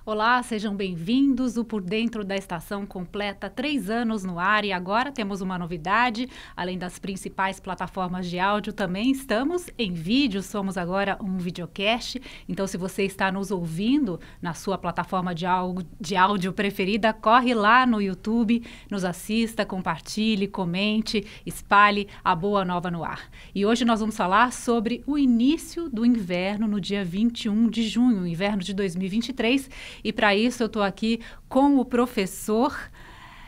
Olá, sejam bem-vindos. O Por Dentro da Estação completa 3 anos no ar e agora temos uma novidade. Além das principais plataformas de áudio, também estamos em vídeo. Somos agora um videocast. Então, se você está nos ouvindo na sua plataforma de áudio preferida, corre lá no YouTube, nos assista, compartilhe, comente, espalhe a boa nova no ar. E hoje nós vamos falar sobre o início do inverno no dia 21 de junho, inverno de 2023. E para isso eu estou aqui com o professor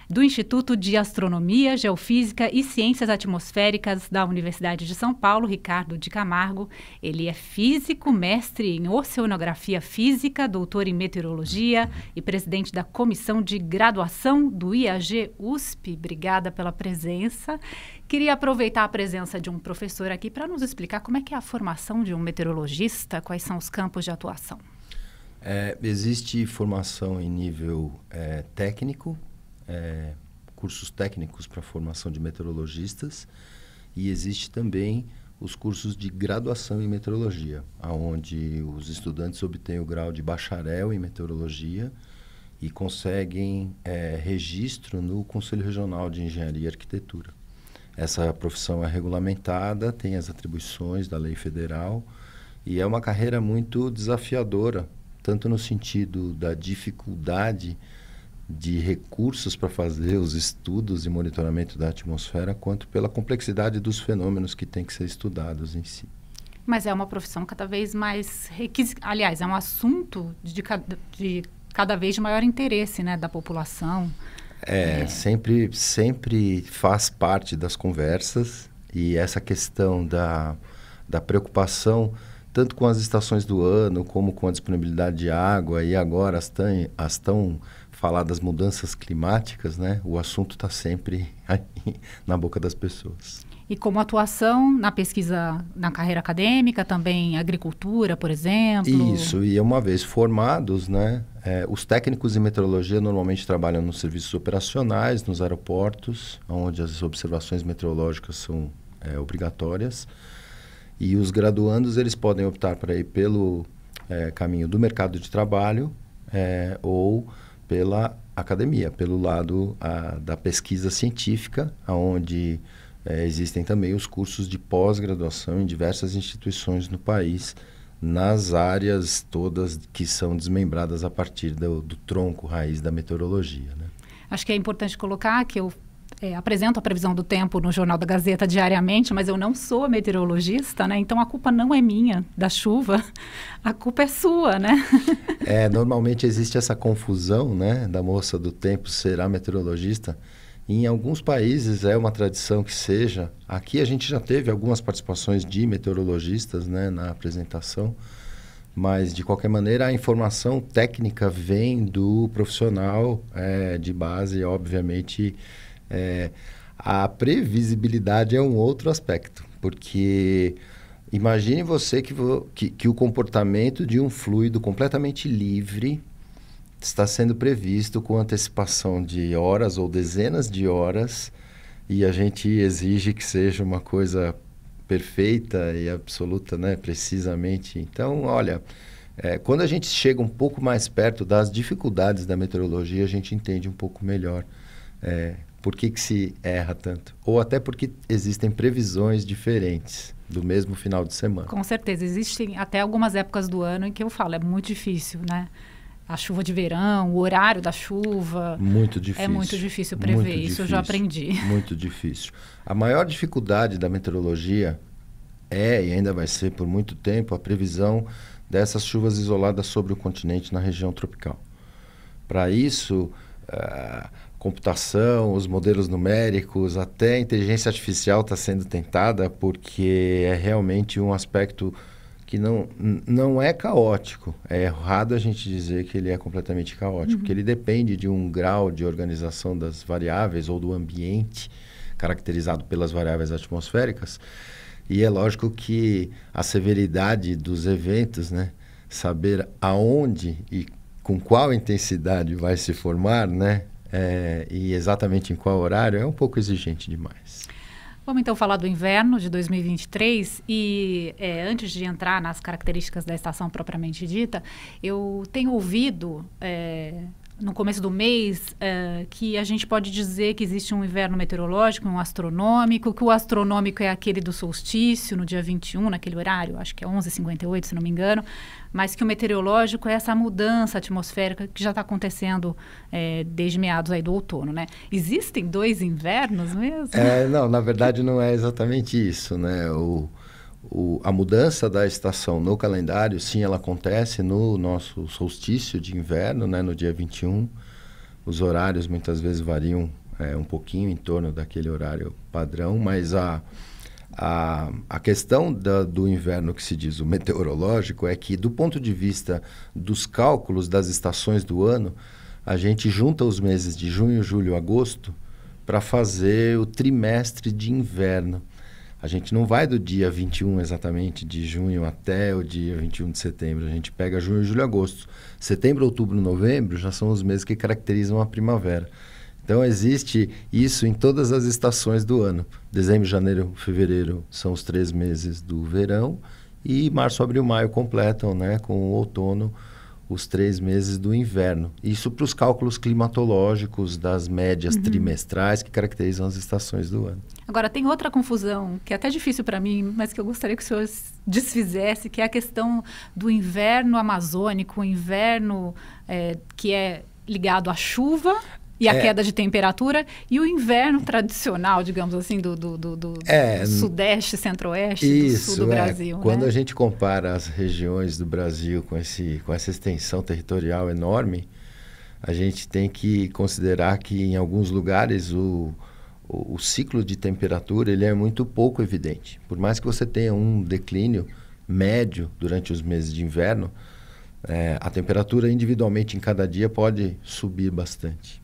do Instituto de Astronomia, Geofísica e Ciências Atmosféricas da Universidade de São Paulo, Ricardo de Camargo. Ele é físico, mestre em Oceanografia Física, doutor em Meteorologia e presidente da Comissão de Graduação do IAG-USP. Obrigada pela presença. Queria aproveitar a presença de um professor aqui para nos explicar como é que é a formação de um meteorologista, quais são os campos de atuação. Existe formação em nível técnico, cursos técnicos para formação de meteorologistas, e existe também os cursos de graduação em meteorologia, onde os estudantes obtêm o grau de bacharel em meteorologia e conseguem registro no Conselho Regional de Engenharia e Arquitetura. Essa profissão é regulamentada, tem as atribuições da lei federal e é uma carreira muito desafiadora, tanto no sentido da dificuldade de recursos para fazer os estudos e monitoramento da atmosfera, quanto pela complexidade dos fenômenos que têm que ser estudados em si. Mas é uma profissão cada vez mais aliás, é um assunto de cada vez de maior interesse, né, da população. Sempre faz parte das conversas, e essa questão da preocupação tanto com as estações do ano, como com a disponibilidade de água, e agora as tão faladas mudanças climáticas, né? O assunto está sempre aí na boca das pessoas. E como atuação na pesquisa, na carreira acadêmica, também agricultura, por exemplo? Isso, e uma vez formados, né? Os técnicos em meteorologia normalmente trabalham nos serviços operacionais, nos aeroportos, onde as observações meteorológicas são obrigatórias. E os graduandos, eles podem optar para ir pelo caminho do mercado de trabalho ou pela academia, pelo lado da pesquisa científica, onde existem também os cursos de pós-graduação em diversas instituições no país, nas áreas todas que são desmembradas a partir do tronco raiz da meteorologia, né? Acho que é importante colocar que eu apresento a previsão do tempo no Jornal da Gazeta diariamente, mas eu não sou meteorologista, né? Então a culpa não é minha, da chuva, a culpa é sua, né? Normalmente existe essa confusão, né, da moça do tempo ser a meteorologista. Em alguns países é uma tradição que seja. Aqui a gente já teve algumas participações de meteorologistas, né, na apresentação, mas de qualquer maneira a informação técnica vem do profissional de base, obviamente. A previsibilidade é um outro aspecto, porque imagine você que o comportamento de um fluido completamente livre está sendo previsto com antecipação de horas ou dezenas de horas, e a gente exige que seja uma coisa perfeita e absoluta, né, precisamente. Então, olha, quando a gente chega um pouco mais perto das dificuldades da meteorologia, a gente entende um pouco melhor por que se erra tanto? Ou até porque existem previsões diferentes do mesmo final de semana. Com certeza, existem até algumas épocas do ano em que eu falo, é muito difícil, né? A chuva de verão, o horário da chuva. Muito difícil. É muito difícil prever, isso eu já aprendi. Muito difícil. A maior dificuldade da meteorologia e ainda vai ser por muito tempo, a previsão dessas chuvas isoladas sobre o continente na região tropical. Para isso, computação, os modelos numéricos, até a inteligência artificial está sendo tentada, porque é realmente um aspecto que não é caótico. É errado a gente dizer que ele é completamente caótico, porque ele depende de um grau de organização das variáveis ou do ambiente caracterizado pelas variáveis atmosféricas. E é lógico que a severidade dos eventos, né, saber aonde e com qual intensidade vai se formar, né, e exatamente em qual horário, é um pouco exigente demais. Vamos então falar do inverno de 2023 e antes de entrar nas características da estação propriamente dita, eu tenho ouvido no começo do mês que a gente pode dizer que existe um inverno meteorológico, um astronômico, que o astronômico é aquele do solstício no dia 21, naquele horário, acho que é 11h58, se não me engano, mas que o meteorológico é essa mudança atmosférica que já está acontecendo desde meados aí do outono, né? Existem 2 invernos mesmo? Não, na verdade não é exatamente isso, né? A mudança da estação no calendário, sim, ela acontece no nosso solstício de inverno, né, no dia 21. Os horários muitas vezes variam um pouquinho em torno daquele horário padrão, mas a questão do inverno que se diz o meteorológico é que, do ponto de vista dos cálculos das estações do ano, a gente junta os meses de junho, julho, agosto para fazer o trimestre de inverno. A gente não vai do dia 21 exatamente de junho até o dia 21 de setembro. A gente pega junho, julho, agosto. Setembro, outubro, novembro já são os meses que caracterizam a primavera. Então, existe isso em todas as estações do ano. Dezembro, janeiro, fevereiro são os 3 meses do verão. E março, abril, maio completam, né, com o outono, os 3 meses do inverno. Isso para os cálculos climatológicos das médias trimestrais que caracterizam as estações do ano. Agora, tem outra confusão, que é até difícil para mim, mas que eu gostaria que o senhor desfizesse, que é a questão do inverno amazônico, o inverno que é ligado à chuva e à queda de temperatura, e o inverno tradicional, digamos assim, do sudeste, centro-oeste, do sul do Brasil. Quando a gente compara as regiões do Brasil com essa extensão territorial enorme, a gente tem que considerar que em alguns lugares o ciclo de temperatura ele é muito pouco evidente. Por mais que você tenha um declínio médio durante os meses de inverno, a temperatura individualmente em cada dia pode subir bastante.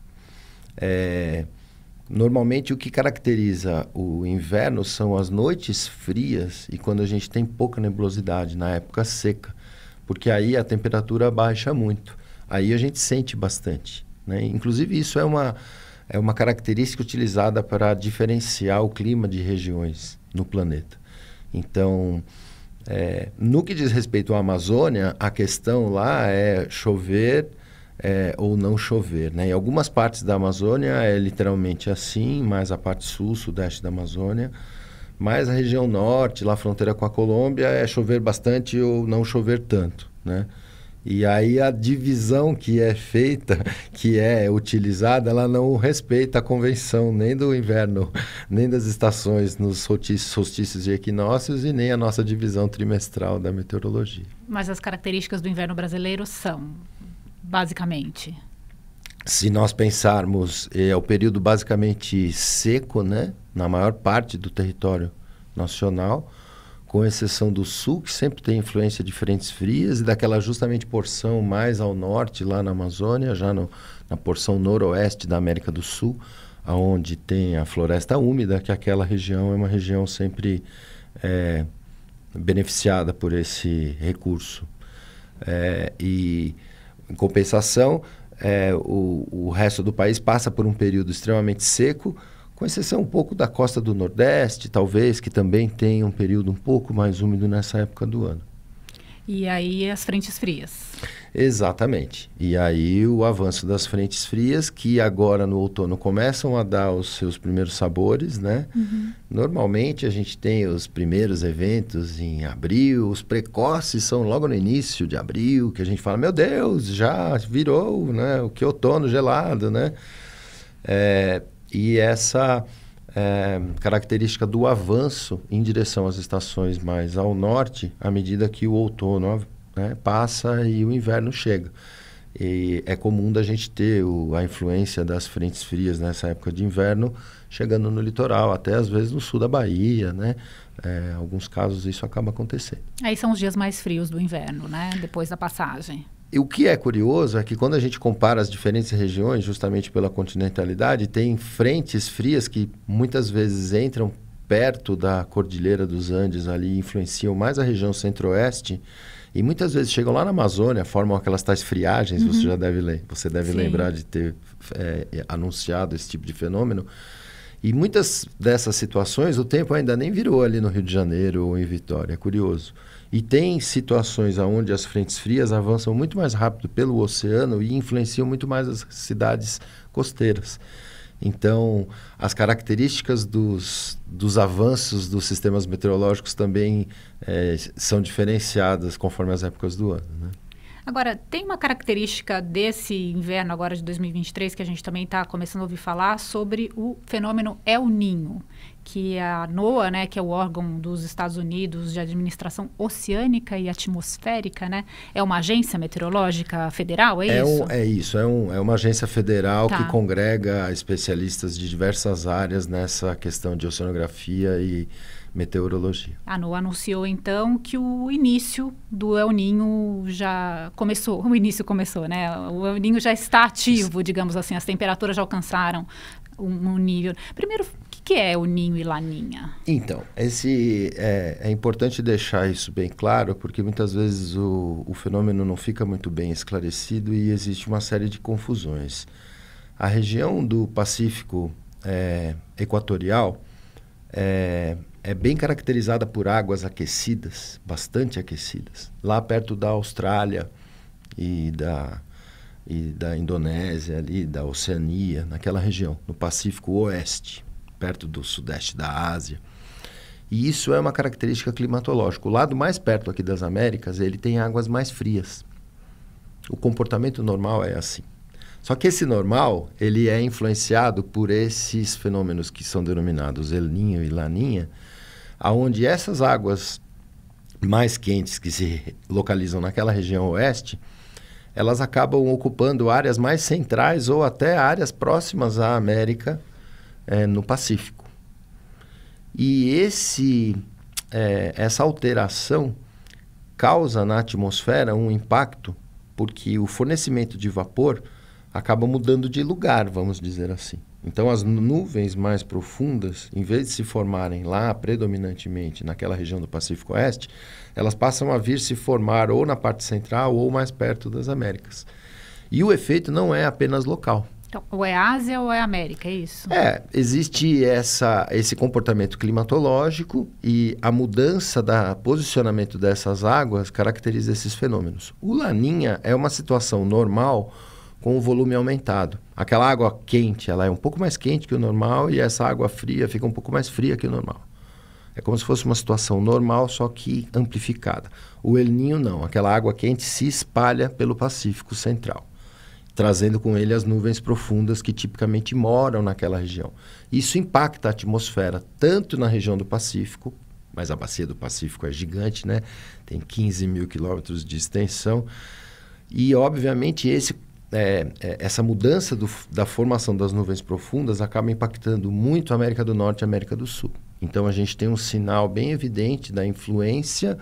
Normalmente o que caracteriza o inverno são as noites frias e quando a gente tem pouca nebulosidade, na época seca, porque aí a temperatura baixa muito. Aí a gente sente bastante, né? Inclusive isso é uma característica utilizada para diferenciar o clima de regiões no planeta. Então, no que diz respeito à Amazônia, a questão lá é chover ou não chover, né? Em algumas partes da Amazônia é literalmente assim, mais a parte sul, sudeste da Amazônia, mas a região norte, lá a fronteira com a Colômbia, é chover bastante ou não chover tanto, né? E aí a divisão que é feita, que é utilizada, ela não respeita a convenção nem do inverno, nem das estações nos solstícios e equinócios e nem a nossa divisão trimestral da meteorologia. Mas as características do inverno brasileiro são, basicamente? Se nós pensarmos, é o período basicamente seco, né, na maior parte do território nacional, com exceção do sul, que sempre tem influência de frentes frias, e daquela justamente porção mais ao norte, lá na Amazônia, já na porção noroeste da América do Sul, onde tem a floresta úmida, que aquela região é uma região sempre beneficiada por esse recurso. E, em compensação, o resto do país passa por um período extremamente seco, com exceção um pouco da costa do Nordeste, talvez, que também tem um período um pouco mais úmido nessa época do ano. E aí as frentes frias. Exatamente. E aí o avanço das frentes frias, que agora no outono começam a dar os seus primeiros sabores, né? Normalmente a gente tem os primeiros eventos em abril, os precoces são logo no início de abril, que a gente fala, meu Deus, já virou, né? O que outono gelado, né? E essa característica do avanço em direção às estações mais ao norte, à medida que o outono passa e o inverno chega. E é comum da gente ter a influência das frentes frias nessa época de inverno chegando no litoral, até às vezes no sul da Bahia, né? Em alguns casos isso acaba acontecendo. Aí são os dias mais frios do inverno, né? Depois da passagem. E o que é curioso é que quando a gente compara as diferentes regiões, justamente pela continentalidade, tem frentes frias que muitas vezes entram perto da Cordilheira dos Andes ali e influenciam mais a região centro-oeste e muitas vezes chegam lá na Amazônia, formam aquelas tais friagens, você deve Sim. lembrar de ter anunciado esse tipo de fenômeno. E muitas dessas situações, o tempo ainda nem virou ali no Rio de Janeiro ou em Vitória, é curioso. E tem situações onde as frentes frias avançam muito mais rápido pelo oceano e influenciam muito mais as cidades costeiras. Então, as características dos avanços dos sistemas meteorológicos também são diferenciadas conforme as épocas do ano, né? Agora, tem uma característica desse inverno agora de 2023 que a gente também está começando a ouvir falar sobre o fenômeno El Niño, que a NOAA, né, que é o órgão dos Estados Unidos de administração oceânica e atmosférica, né, é uma agência meteorológica federal, é isso? É uma agência federal que congrega especialistas de diversas áreas nessa questão de oceanografia e meteorologia. A NOAA anunciou, então, que o início do El Niño já começou. O início começou, né? O El Niño já está ativo, digamos assim. As temperaturas já alcançaram um nível... Primeiro, o que é El Niño e Laninha? Então, é importante deixar isso bem claro, porque muitas vezes o fenômeno não fica muito bem esclarecido e existe uma série de confusões. A região do Pacífico equatorial é bem caracterizada por águas aquecidas, bastante aquecidas. Lá perto da Austrália e da Indonésia, ali, da Oceania, naquela região, no Pacífico Oeste, perto do sudeste da Ásia. E isso é uma característica climatológica. O lado mais perto aqui das Américas, ele tem águas mais frias. O comportamento normal é assim. Só que esse normal, ele é influenciado por esses fenômenos que são denominados El Niño e Laninha, aonde essas águas mais quentes que se localizam naquela região oeste, elas acabam ocupando áreas mais centrais ou até áreas próximas à América no Pacífico. E essa alteração causa na atmosfera um impacto, porque o fornecimento de vapor acaba mudando de lugar, vamos dizer assim. Então, as nuvens mais profundas, em vez de se formarem lá predominantemente naquela região do Pacífico Oeste, elas passam a vir se formar ou na parte central ou mais perto das Américas. E o efeito não é apenas local. Então, ou é Ásia ou é América, é isso? Existe esse comportamento climatológico e a mudança do posicionamento dessas águas caracteriza esses fenômenos. O Laninha é uma situação normal com o volume aumentado. Aquela água quente, ela é um pouco mais quente que o normal e essa água fria fica um pouco mais fria que o normal. É como se fosse uma situação normal, só que amplificada. O El Niño não, aquela água quente se espalha pelo Pacífico Central, trazendo com ele as nuvens profundas que tipicamente moram naquela região. Isso impacta a atmosfera, tanto na região do Pacífico, mas a bacia do Pacífico é gigante, né? Tem 15 mil quilômetros de extensão, e obviamente essa mudança da formação das nuvens profundas acaba impactando muito a América do Norte e a América do Sul. Então, a gente tem um sinal bem evidente da influência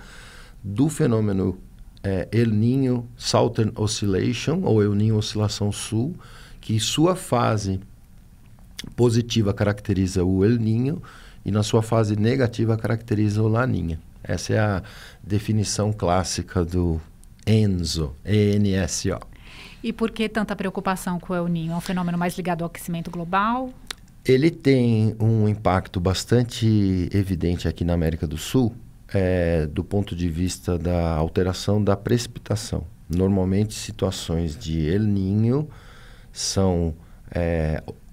do fenômeno El Niño Southern Oscillation, ou El Niño Oscilação Sul, que sua fase positiva caracteriza o El Niño e na sua fase negativa caracteriza o Laninha. Essa é a definição clássica do ENSO, ENSO. E por que tanta preocupação com o El Niño? É um fenômeno mais ligado ao aquecimento global? Ele tem um impacto bastante evidente aqui na América do Sul, do ponto de vista da alteração da precipitação. Normalmente, situações de El Niño são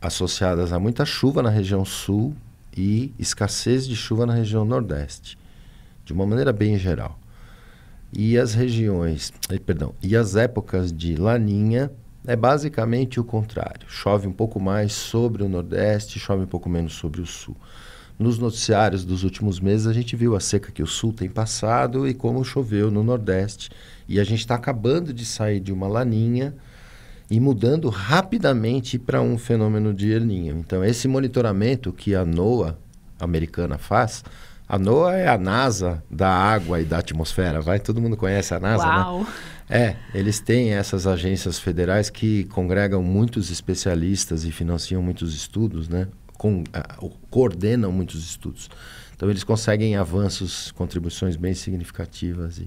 associadas a muita chuva na região sul e escassez de chuva na região nordeste, de uma maneira bem geral. E as épocas de Laninha é basicamente o contrário. Chove um pouco mais sobre o Nordeste, chove um pouco menos sobre o Sul. Nos noticiários dos últimos meses, a gente viu a seca que o Sul tem passado e como choveu no Nordeste. E a gente está acabando de sair de uma Laninha e mudando rapidamente para um fenômeno de El Niño. Então, esse monitoramento que a NOAA americana faz... A NOAA é a NASA da água e da atmosfera, todo mundo conhece a NASA, Uau. né? Eles têm essas agências federais que congregam muitos especialistas e financiam muitos estudos, né? Coordenam muitos estudos. Então, eles conseguem avanços, contribuições bem significativas.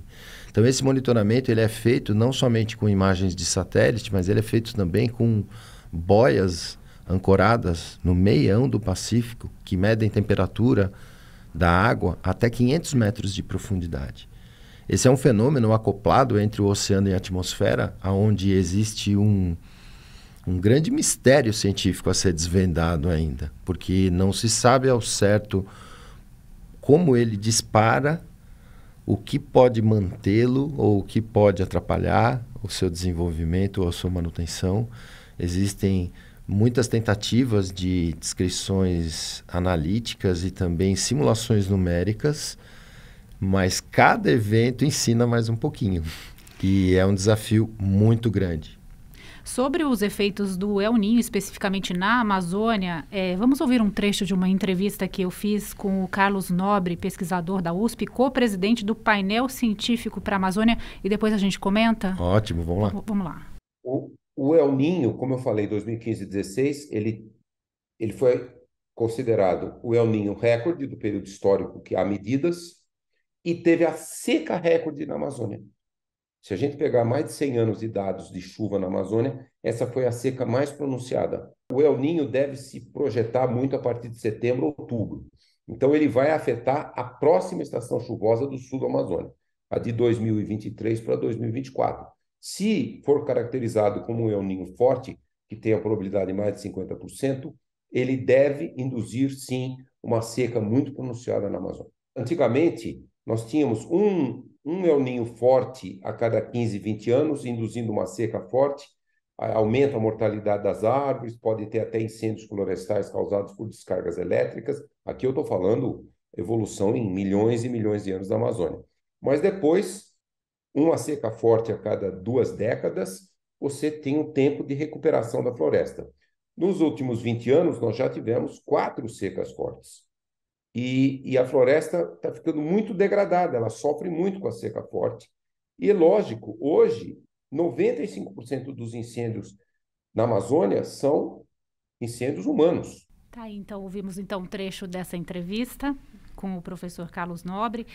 Então, esse monitoramento ele é feito não somente com imagens de satélite, mas ele é feito também com boias ancoradas no meião do Pacífico, que medem temperatura da água até 500 metros de profundidade. Esse é um fenômeno acoplado entre o oceano e a atmosfera, onde existe um grande mistério científico a ser desvendado ainda, porque não se sabe ao certo como ele dispara, o que pode mantê-lo ou o que pode atrapalhar o seu desenvolvimento ou a sua manutenção. Existem muitas tentativas de descrições analíticas e também simulações numéricas, mas cada evento ensina mais um pouquinho, e é um desafio muito grande. Sobre os efeitos do El Niño, especificamente na Amazônia, vamos ouvir um trecho de uma entrevista que eu fiz com o Carlos Nobre, pesquisador da USP, co-presidente do painel científico para a Amazônia, e depois a gente comenta? Ótimo, vamos lá. Vamos lá. O El Niño, como eu falei, em 2015 e 2016, ele foi considerado o El Niño recorde do período histórico que há medidas, e teve a seca recorde na Amazônia. Se a gente pegar mais de 100 anos de dados de chuva na Amazônia, essa foi a seca mais pronunciada. O El Niño deve se projetar muito a partir de setembro ou outubro. Então, ele vai afetar a próxima estação chuvosa do sul do Amazônia, a de 2023 para 2024. Se for caracterizado como um El Niño forte, que tem a probabilidade de mais de 50%, ele deve induzir, sim, uma seca muito pronunciada na Amazônia. Antigamente, nós tínhamos um El Niño forte a cada 15, 20 anos, induzindo uma seca forte, aumenta a mortalidade das árvores, pode ter até incêndios florestais causados por descargas elétricas. Aqui eu estou falando evolução em milhões e milhões de anos da Amazônia. Mas depois, uma seca forte a cada 2 décadas, você tem um tempo de recuperação da floresta. Nos últimos 20 anos, nós já tivemos 4 secas fortes. E a floresta está ficando muito degradada, ela sofre muito com a seca forte. E, lógico, hoje, 95% dos incêndios na Amazônia são incêndios humanos. Tá, então ouvimos um trecho dessa entrevista com o professor Carlos Nobre.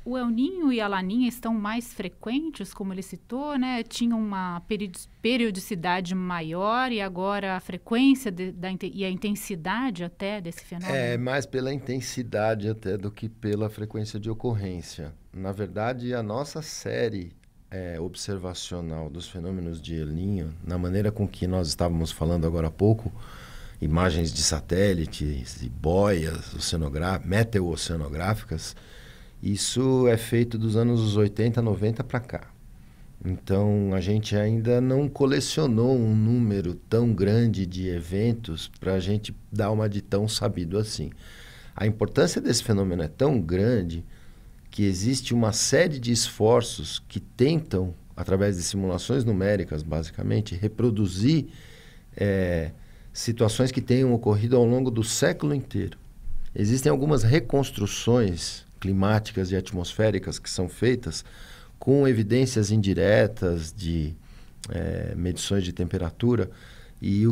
O El Niño e a Laninha estão mais frequentes, como ele citou, né? Tinham uma periodicidade maior e agora a frequência e a intensidade até desse fenômeno? É mais pela intensidade até do que pela frequência de ocorrência. Na verdade, a nossa série observacional dos fenômenos de El Niño, na maneira com que nós estávamos falando agora há pouco, imagens de satélites e boias meteoceanográficas, isso é feito dos anos 80, 90 para cá. Então, a gente ainda não colecionou um número tão grande de eventos para a gente dar uma de tão sabido assim. A importância desse fenômeno é tão grande que existe uma série de esforços que tentam, através de simulações numéricas, basicamente, reproduzir situações que tenham ocorrido ao longo do século inteiro. Existem algumas reconstruções climáticas e atmosféricas que são feitas com evidências indiretas de medições de temperatura e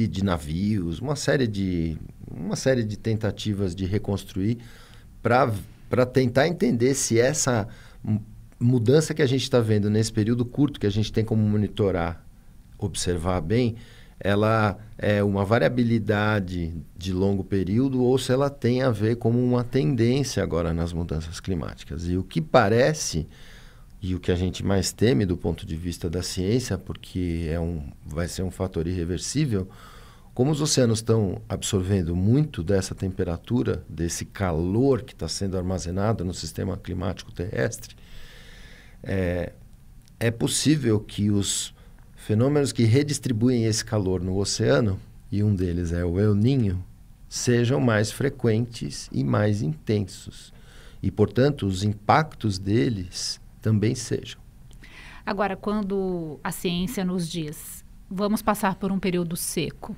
de navios, uma série de tentativas de reconstruir para tentar entender se essa mudança que a gente está vendo nesse período curto que a gente tem como monitorar, observar bem, ela é uma variabilidade de longo período ou se ela tem a ver como uma tendência agora nas mudanças climáticas. E o que parece, e o que a gente mais teme do ponto de vista da ciência, porque vai ser um fator irreversível, como os oceanos estão absorvendo muito dessa temperatura, desse calor que está sendo armazenado no sistema climático terrestre, é possível que os fenômenos que redistribuem esse calor no oceano, e um deles é o El Niño, sejam mais frequentes e mais intensos. E, portanto, os impactos deles também sejam. Agora, quando a ciência nos diz, vamos passar por um período seco,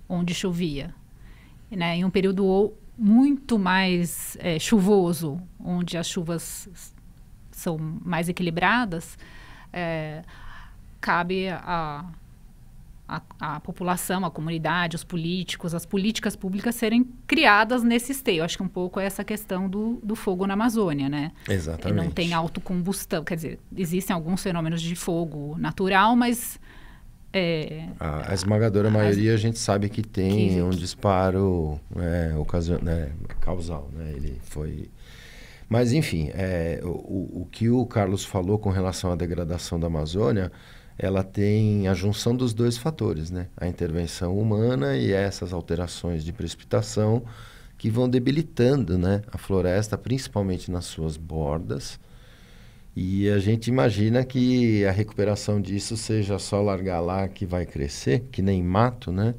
onde chovia, né, em um período muito mais chuvoso, onde as chuvas são mais equilibradas, cabe à população, à comunidade, aos políticos, as políticas públicas serem criadas nesse esteio. Acho que um pouco é essa questão do fogo na Amazônia, né? Exatamente. Não tem autocombustão, quer dizer, existem alguns fenômenos de fogo natural, mas A esmagadora maioria a gente sabe que tem um disparo causal, né? Ele foi... Mas, enfim, o que o Carlos falou com relação à degradação da Amazônia, ela tem a junção dos dois fatores, né? A intervenção humana e essas alterações de precipitação que vão debilitando, né, a floresta, principalmente nas suas bordas. E a gente imagina que a recuperação disso seja só largar lá que vai crescer, que nem mato, né?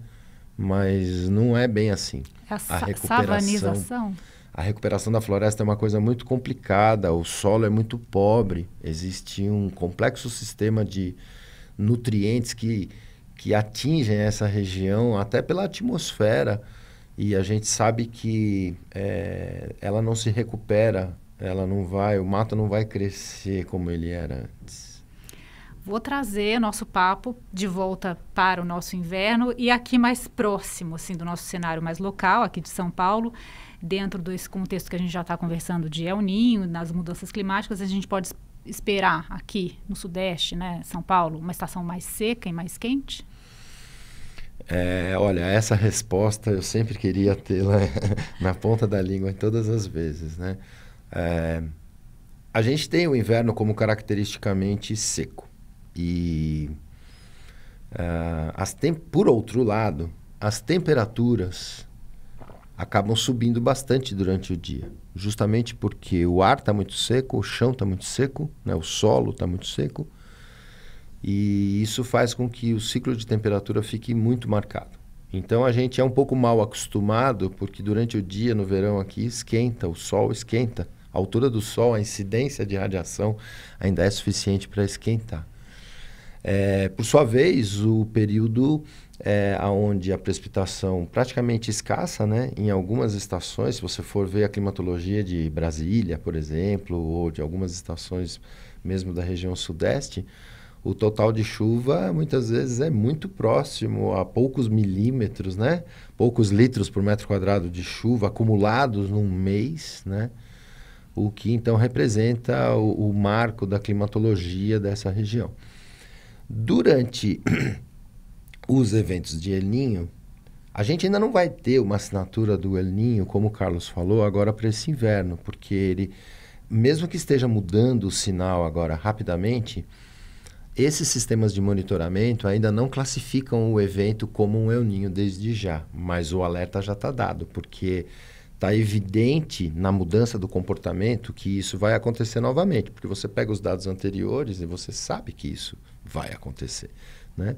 Mas não é bem assim. Savanização? A recuperação da floresta é uma coisa muito complicada, o solo é muito pobre, existe um complexo sistema de nutrientes que atingem essa região até pela atmosfera, e a gente sabe que ela não se recupera, o mato não vai crescer como ele era antes. Vou trazer nosso papo de volta para o nosso inverno e aqui mais próximo, assim, do nosso cenário mais local, aqui de São Paulo, dentro desse contexto que a gente já está conversando de El Niño, nas mudanças climáticas, a gente pode esperar aqui no Sudeste, né, São Paulo, uma estação mais seca e mais quente? Olha, essa resposta eu sempre queria tê-la na ponta da língua em todas as vezes, né? A gente tem o inverno como caracteristicamente seco. E, por outro lado, as temperaturas acabam subindo bastante durante o dia. Justamente porque o ar está muito seco, o chão está muito seco, né? O solo está muito seco. E isso faz com que o ciclo de temperatura fique muito marcado. Então, a gente é um pouco mal acostumado, porque durante o dia, no verão aqui, esquenta, o sol esquenta. A altura do sol, a incidência de radiação ainda é suficiente para esquentar. Por sua vez, o período onde a precipitação praticamente escassa, né? Em algumas estações, se você for ver a climatologia de Brasília, por exemplo, ou de algumas estações mesmo da região sudeste, o total de chuva muitas vezes é muito próximo a poucos milímetros, né? Poucos litros por metro quadrado de chuva acumulados num mês, né? O que então representa o marco da climatologia dessa região. Durante os eventos de El Niño, a gente ainda não vai ter uma assinatura do El Niño, como o Carlos falou, agora para esse inverno, porque ele, mesmo que esteja mudando o sinal agora rapidamente, esses sistemas de monitoramento ainda não classificam o evento como um El Niño desde já, mas o alerta já está dado, porque está evidente na mudança do comportamento que isso vai acontecer novamente, porque você pega os dados anteriores e você sabe que isso vai acontecer, né?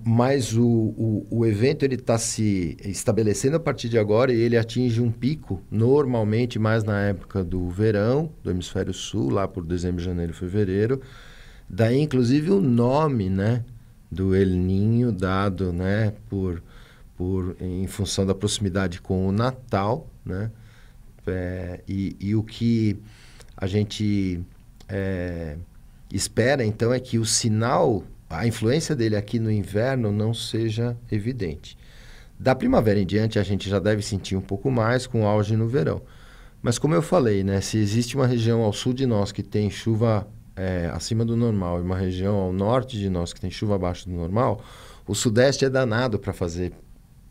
Mas o evento está se estabelecendo a partir de agora e ele atinge um pico normalmente mais na época do verão, do hemisfério sul, lá por dezembro, janeiro, fevereiro. Daí, inclusive, o nome, né, do El Niño dado, né, em função da proximidade com o Natal, né? E o que a gente espera, então, é que o sinal, a influência dele aqui no inverno não seja evidente. Da primavera em diante, a gente já deve sentir um pouco mais com auge no verão. Mas como eu falei, né, se existe uma região ao sul de nós que tem chuva acima do normal e uma região ao norte de nós que tem chuva abaixo do normal, o sudeste é danado para fazer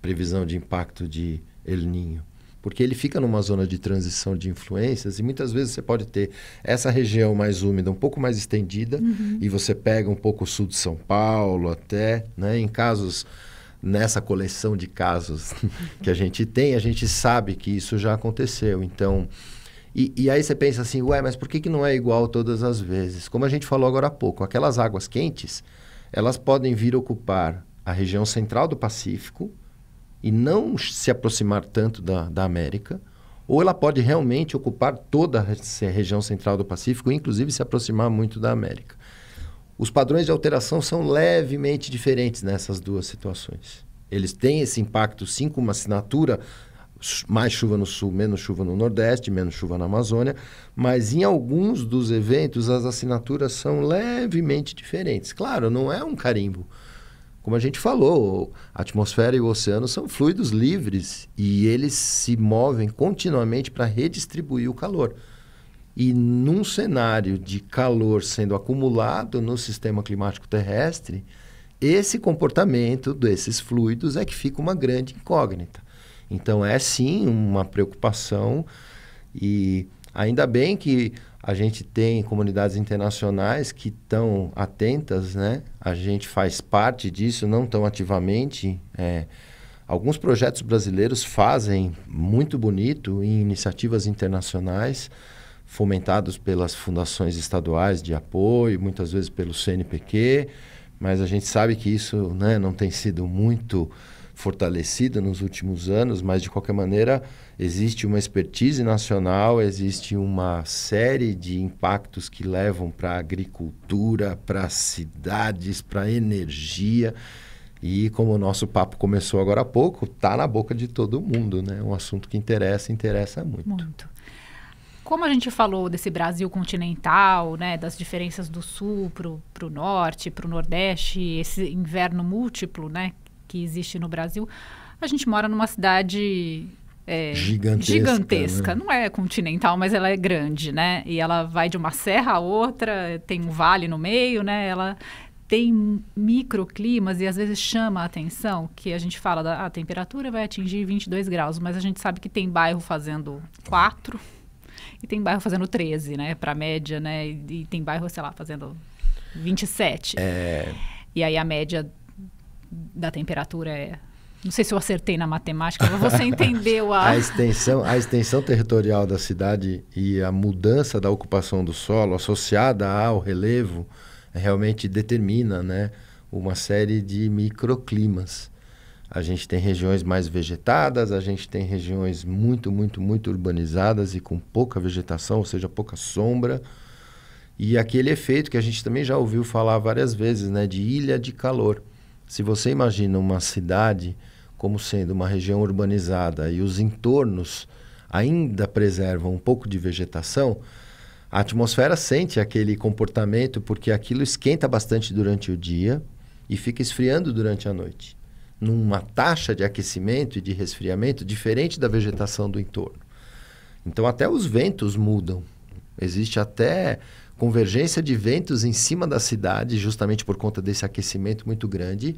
previsão de impacto de El Niño, porque ele fica numa zona de transição de influências e muitas vezes você pode ter essa região mais úmida, um pouco mais estendida, e você pega um pouco o sul de São Paulo até, né? Em casos, nessa coleção de casos que a gente tem, a gente sabe que isso já aconteceu. Então, e aí você pensa assim, mas por que não é igual todas as vezes? Como a gente falou agora há pouco, aquelas águas quentes, elas podem vir ocupar a região central do Pacífico, e não se aproximar tanto da América, ou ela pode realmente ocupar toda a região central do Pacífico, inclusive se aproximar muito da América. Os padrões de alteração são levemente diferentes nessas duas situações. Eles têm esse impacto, sim, com uma assinatura, mais chuva no sul, menos chuva no nordeste, menos chuva na Amazônia, mas em alguns dos eventos as assinaturas são levemente diferentes. Claro, não é um carimbo. Como a gente falou, a atmosfera e o oceano são fluidos livres e eles se movem continuamente para redistribuir o calor. E num cenário de calor sendo acumulado no sistema climático terrestre, esse comportamento desses fluidos é que fica uma grande incógnita. Então, é sim uma preocupação, e ainda bem que a gente tem comunidades internacionais que estão atentas, né? A gente faz parte disso, não tão ativamente. Alguns projetos brasileiros fazem muito bonito em iniciativas internacionais, fomentados pelas fundações estaduais de apoio, muitas vezes pelo CNPq, mas a gente sabe que isso, né, não tem sido muito fortalecida nos últimos anos, mas de qualquer maneira existe uma expertise nacional, existe uma série de impactos que levam para a agricultura, para cidades, para a energia, e como o nosso papo começou agora há pouco, está na boca de todo mundo, né? Um assunto que interessa muito. Muito. Como a gente falou desse Brasil continental, né, das diferenças do sul para o norte, para o nordeste, esse inverno múltiplo, né, que existe no Brasil, a gente mora numa cidade gigantesca. Né? Não é continental, mas ela é grande, né? E ela vai de uma serra a outra, tem um vale no meio, né? Ela tem microclimas e às vezes chama a atenção que a gente fala a temperatura vai atingir 22 graus, mas a gente sabe que tem bairro fazendo 4 e tem bairro fazendo 13, né? Para média, né? E tem bairro, sei lá, fazendo 27. E aí a média da temperatura é... Não sei se eu acertei na matemática, mas você entendeu a extensão territorial da cidade e a mudança da ocupação do solo associada ao relevo realmente determina, né, uma série de microclimas. A gente tem regiões mais vegetadas, a gente tem regiões muito urbanizadas e com pouca vegetação, ou seja, pouca sombra. E aquele efeito que a gente também já ouviu falar várias vezes, né, de ilha de calor. Se você imagina uma cidade como sendo uma região urbanizada e os entornos ainda preservam um pouco de vegetação, a atmosfera sente aquele comportamento porque aquilo esquenta bastante durante o dia e fica esfriando durante a noite, numa taxa de aquecimento e de resfriamento diferente da vegetação do entorno. Então até os ventos mudam. Existe até convergência de ventos em cima da cidade, justamente por conta desse aquecimento muito grande,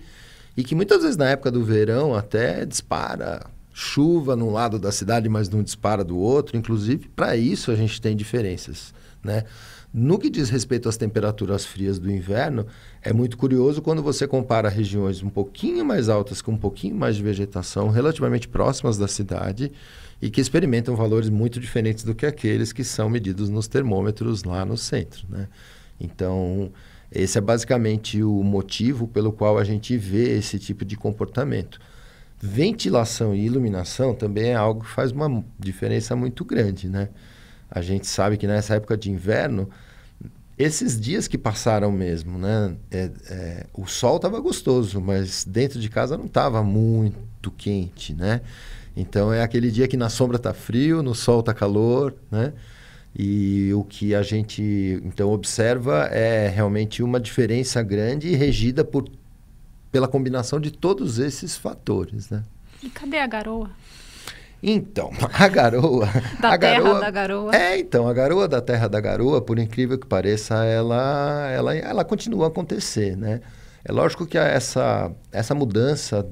e que muitas vezes na época do verão até dispara chuva num lado da cidade, mas não dispara do outro. Inclusive, para isso a gente tem diferenças, né? No que diz respeito às temperaturas frias do inverno, é muito curioso quando você compara regiões um pouquinho mais altas, com um pouquinho mais de vegetação, relativamente próximas da cidade, e que experimentam valores muito diferentes do que aqueles que são medidos nos termômetros lá no centro, né? Então, esse é basicamente o motivo pelo qual a gente vê esse tipo de comportamento. Ventilação e iluminação também é algo que faz uma diferença muito grande, né? A gente sabe que nessa época de inverno, esses dias que passaram mesmo, né? O sol estava gostoso, mas dentro de casa não estava muito quente, né? Então é aquele dia que na sombra está frio, no sol está calor, né? E o que a gente então observa é realmente uma diferença grande e regida pela combinação de todos esses fatores, né? E cadê a garoa? Então, a garoa... Da terra da garoa. Então, a garoa da terra da garoa, por incrível que pareça, ela continua a acontecer, né? É lógico que essa mudança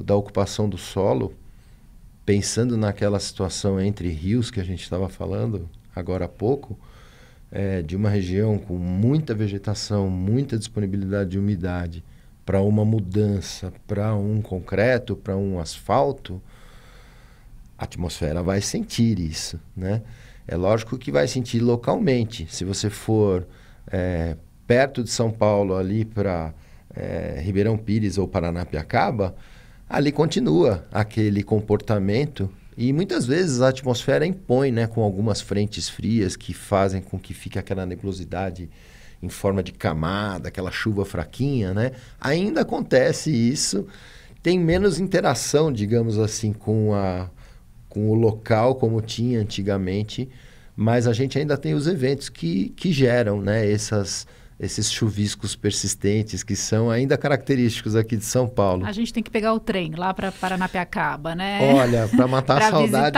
da ocupação do solo, pensando naquela situação entre rios que a gente estava falando agora há pouco, de uma região com muita vegetação, muita disponibilidade de umidade, para uma mudança, para um concreto, para um asfalto, a atmosfera vai sentir isso, né? É lógico que vai sentir localmente. Se você for perto de São Paulo, ali para Ribeirão Pires ou Paranapiacaba, ali continua aquele comportamento e muitas vezes a atmosfera impõe, né, com algumas frentes frias que fazem com que fique aquela nebulosidade em forma de camada, aquela chuva fraquinha, né? Ainda acontece isso, tem menos interação, digamos assim, com o local como tinha antigamente, mas a gente ainda tem os eventos que geram, né, esses chuviscos persistentes que são ainda característicos aqui de São Paulo. A gente tem que pegar o trem lá para Paranapiacaba, né? Olha, para matar a saudade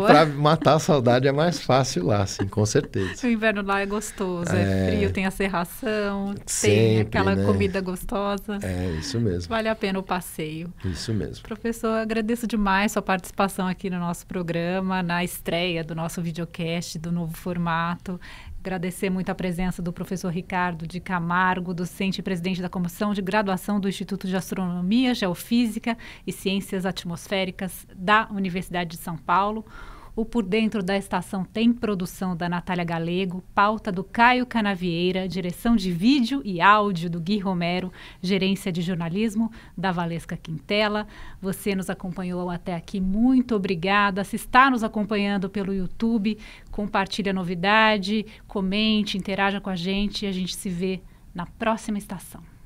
para matar a saudade é mais fácil lá, sim, com certeza. O inverno lá é gostoso, é frio, tem a serração, sempre, tem aquela né? comida gostosa. É, isso mesmo. Vale a pena o passeio. Isso mesmo. Professor, agradeço demais sua participação aqui no nosso programa, na estreia do nosso videocast, do novo formato. Agradecer muito a presença do professor Ricardo de Camargo, docente e presidente da Comissão de Graduação do Instituto de Astronomia, Geofísica e Ciências Atmosféricas da Universidade de São Paulo. O Por Dentro da Estação tem produção da Natália Galego, pauta do Caio Canavieira, direção de vídeo e áudio do Gui Romero, gerência de jornalismo da Valesca Quintela. Você nos acompanhou até aqui, muito obrigada. Se está nos acompanhando pelo YouTube, compartilhe a novidade, comente, interaja com a gente e a gente se vê na próxima estação.